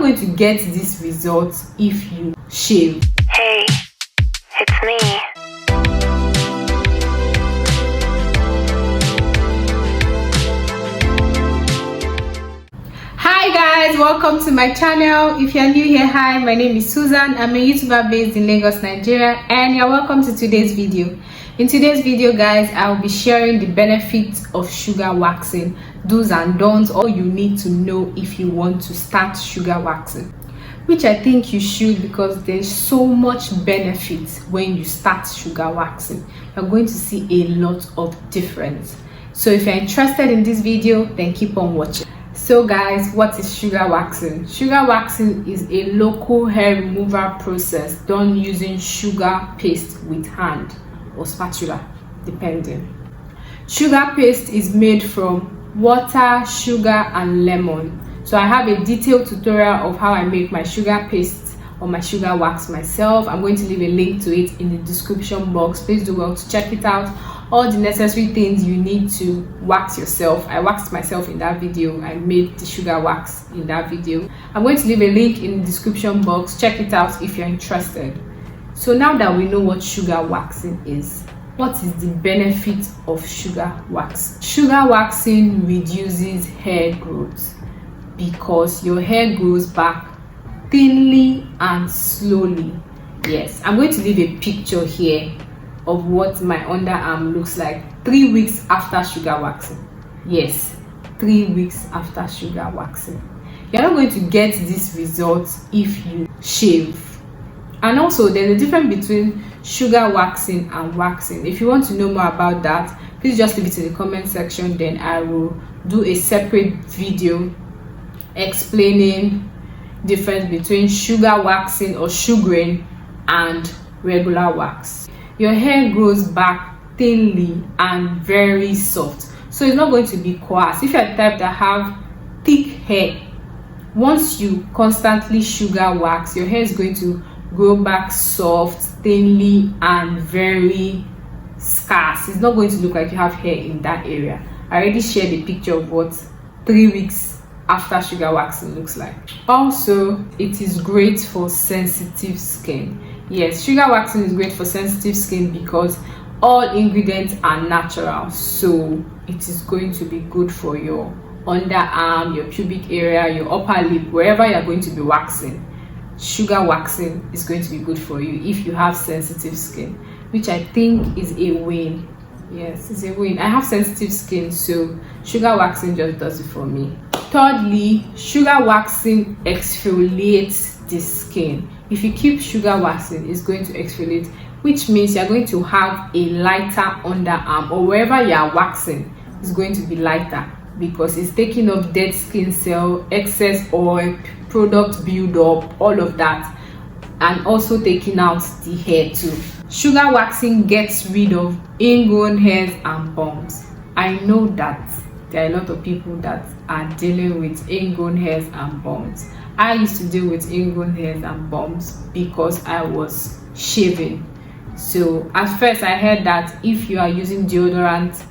going to get this result if you shave. Hey, it's me. Hi guys, welcome to my channel. If you're new here, hi, my name is Susan. I'm a YouTuber based in Lagos, Nigeria, and you're welcome to today's video. In today's video, guys, I will be sharing the benefits of sugar waxing, do's and don'ts, all you need to know if you want to start sugar waxing, which I think you should, because there's so much benefit when you start sugar waxing. You're going to see a lot of difference. So if you're interested in this video, then keep on watching. So guys, what is sugar waxing? Sugar waxing is a local hair removal process done using sugar paste with hand or spatula, depending. Sugar paste is made from water, sugar and lemon. So I have a detailed tutorial of how I make my sugar paste or my sugar wax myself. I'm going to leave a link to it in the description box. Please do well to check it out. All the necessary things you need to wax yourself, I waxed myself in that video. I made the sugar wax in that video. I'm going to leave a link in the description box. Check it out if you're interested. So now that we know what sugar waxing is, what is the benefit of sugar wax? Sugar waxing reduces hair growth because your hair grows back thinly and slowly. Yes, I'm going to leave a picture here of what my underarm looks like 3 weeks after sugar waxing. Yes, 3 weeks after sugar waxing. You're not going to get this result if you shave. And also, there's a difference between sugar waxing and waxing. If you want to know more about that, please just leave it in the comment section. Then I will do a separate video explaining the difference between sugar waxing or sugaring and regular wax. Your hair grows back thinly and very soft, so it's not going to be coarse. If you're the type that have thick hair, once you constantly sugar wax, your hair is going to grow back soft, thinly and very scarce. It's not going to look like you have hair in that area. I already shared a picture of what 3 weeks after sugar waxing looks like. Also, it is great for sensitive skin. Yes, sugar waxing is great for sensitive skin because all ingredients are natural, so it is going to be good for your underarm, your pubic area, your upper lip, wherever you're going to be waxing. Sugar waxing is going to be good for you if you have sensitive skin, which I think is a win. Yes, it's a win. I have sensitive skin, so sugar waxing just does it for me. Thirdly, sugar waxing exfoliates the skin. If you keep sugar waxing, it's going to exfoliate, which means you're going to have a lighter underarm, or wherever you are waxing is going to be lighter because it's taking off dead skin cell, excess oil, product build-up, all of that, and also taking out the hair too. Sugar waxing gets rid of ingrown hairs and bumps. I know that there are a lot of people that are dealing with ingrown hairs and bumps. I used to deal with ingrown hairs and bumps because I was shaving. So at first I heard that if you are using deodorant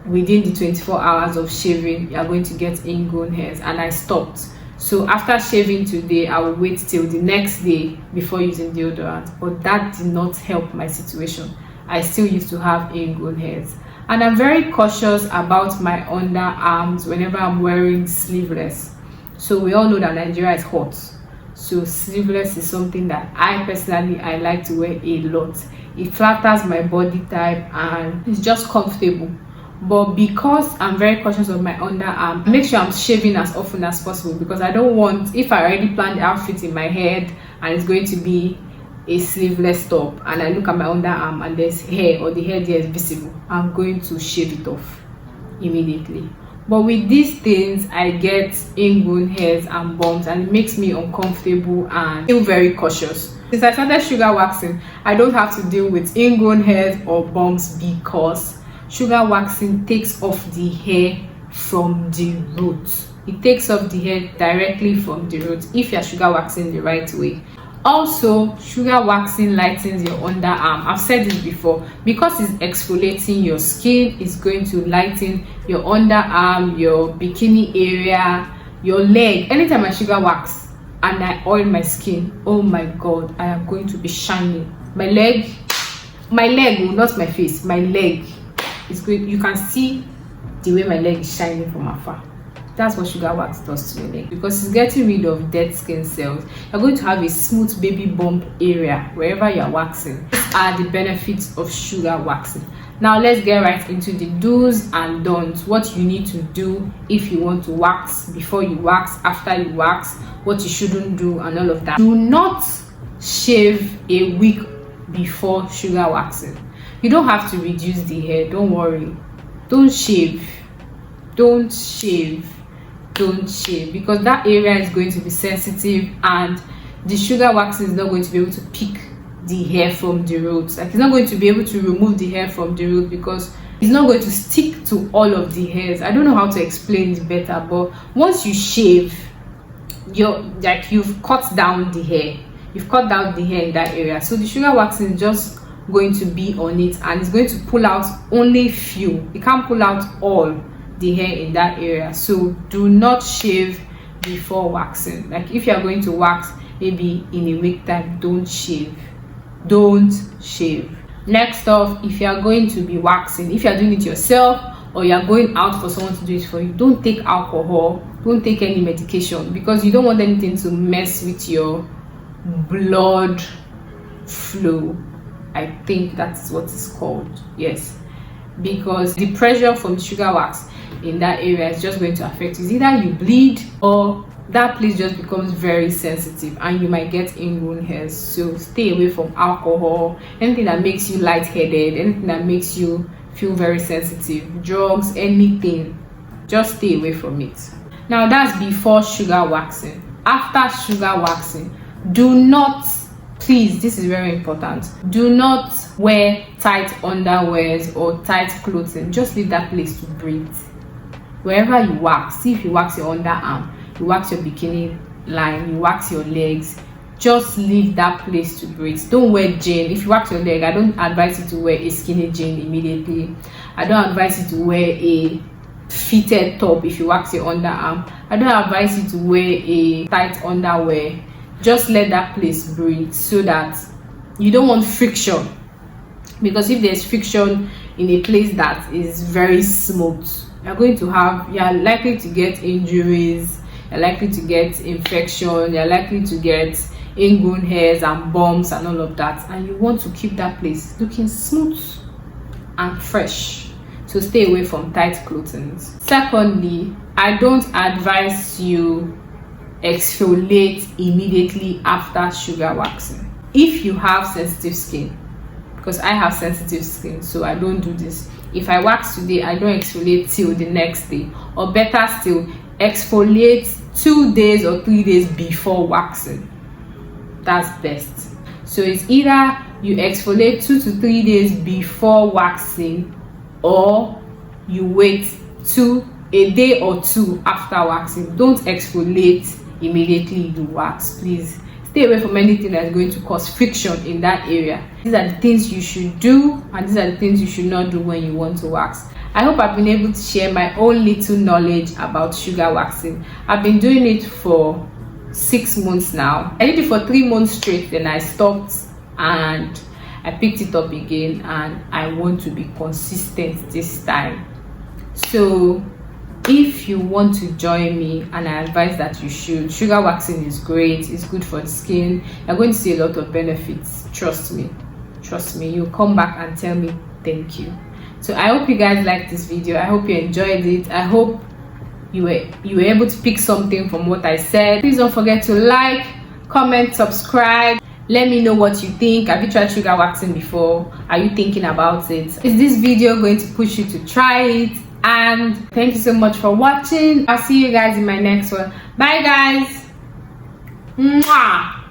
within the 24 hours of shaving, you are going to get ingrown hairs, and I stopped. So after shaving today, I will wait till the next day before using deodorant, but that did not help my situation. I still used to have ingrown hairs, and I'm very cautious about my underarms whenever I'm wearing sleeveless. So we all know that Nigeria is hot, so sleeveless is something that I personally like to wear a lot. It flatters my body type and it's just comfortable. But because I'm very cautious of my underarm, I make sure I'm shaving as often as possible, because I don't want, if I already planned the outfit in my head and it's going to be a sleeveless top and I look at my underarm and there's hair, or the hair there is visible, I'm going to shave it off immediately. But with these things, I get ingrown hairs and bumps, and it makes me uncomfortable and feel very cautious. Since I started sugar waxing, I don't have to deal with ingrown hairs or bumps because sugar waxing takes off the hair from the root. It takes off the hair directly from the root if you're sugar waxing the right way. Also, sugar waxing lightens your underarm. I've said this before, because it's exfoliating your skin, it's going to lighten your underarm, your bikini area, your leg. Anytime I sugar wax, and I oil my skin, oh my god, I am going to be shining. My leg, not my face, my leg is going, you can see the way my leg is shining from afar. That's what sugar wax does to your leg, because it's getting rid of dead skin cells. You're going to have a smooth baby bump area wherever you're waxing. These are the benefits of sugar waxing. Now let's get right into the do's and don'ts, what you need to do if you want to wax, before you wax, after you wax, what you shouldn't do, and all of that. Do not shave a week before sugar waxing. You don't have to reduce the hair, don't worry. Don't shave, because that area is going to be sensitive, and the sugar waxing is not going to be able to pick the hair from the roots. Like, it's not going to be able to remove the hair from the root, because it's not going to stick to all of the hairs. I don't know how to explain it better, but once you shave, you've cut down the hair. You've cut down the hair in that area, so the sugar waxing is just going to be on it, and it's going to pull out only few. It can't pull out all the hair in that area. So do not shave before waxing. Like, if you are going to wax maybe in a week time, don't shave. Next off, if you are going to be waxing, if you are doing it yourself or you are going out for someone to do it for you, don't take alcohol, don't take any medication, because you don't want anything to mess with your blood flow. I think that's what it's called. Yes, because the pressure from the sugar wax in that area is just going to affect you. Either you bleed, or that place just becomes very sensitive and you might get ingrown hairs. So stay away from alcohol, anything that makes you lightheaded, anything that makes you feel very sensitive, drugs, anything, just stay away from it. Now that's before sugar waxing. After sugar waxing, do not, please, this is very important, do not wear tight underwears or tight clothing. Just leave that place to breathe. Wherever you wax, see if you wax your underarm, you wax your bikini line, you wax your legs, just leave that place to breathe. Don't wear jean. If you wax your leg, I don't advise you to wear a skinny jean immediately. I don't advise you to wear a fitted top. If you wax your underarm, I don't advise you to wear a tight underwear. Just let that place breathe, so that you don't want friction, because if there's friction in a place that is very smooth, you're likely to get injuries, you're likely to get infection, you're likely to get ingrown hairs and bumps and all of that, and you want to keep that place looking smooth and fresh. So stay away from tight clothing. Secondly, I don't advise you exfoliate immediately after sugar waxing. If you have sensitive skin, because I have sensitive skin, so I don't do this. If I wax today, I don't exfoliate till the next day, or better still, exfoliate 2 days or 3 days before waxing. That's best. So it's either you exfoliate 2 to 3 days before waxing, or you wait a day or two after waxing. Don't exfoliate immediately you wax, please. Stay away from anything that's going to cause friction in that area. These are the things you should do, and these are the things you should not do when you want to wax. I hope I've been able to share my own little knowledge about sugar waxing. I've been doing it for 6 months now. I did it for 3 months straight, then I stopped and I picked it up again, and I want to be consistent this time. So if you want to join me, and I advise that you should, sugar waxing is great, it's good for the skin. You're going to see a lot of benefits. Trust me, you'll come back and tell me thank you. So I hope you guys liked this video. I hope you enjoyed it. I hope you were able to pick something from what I said. Please don't forget to like, comment, subscribe. Let me know what you think. Have you tried sugar waxing before? Are you thinking about it? Is this video going to push you to try it? And thank you so much for watching. I'll see you guys in my next one. Bye guys. Mwah.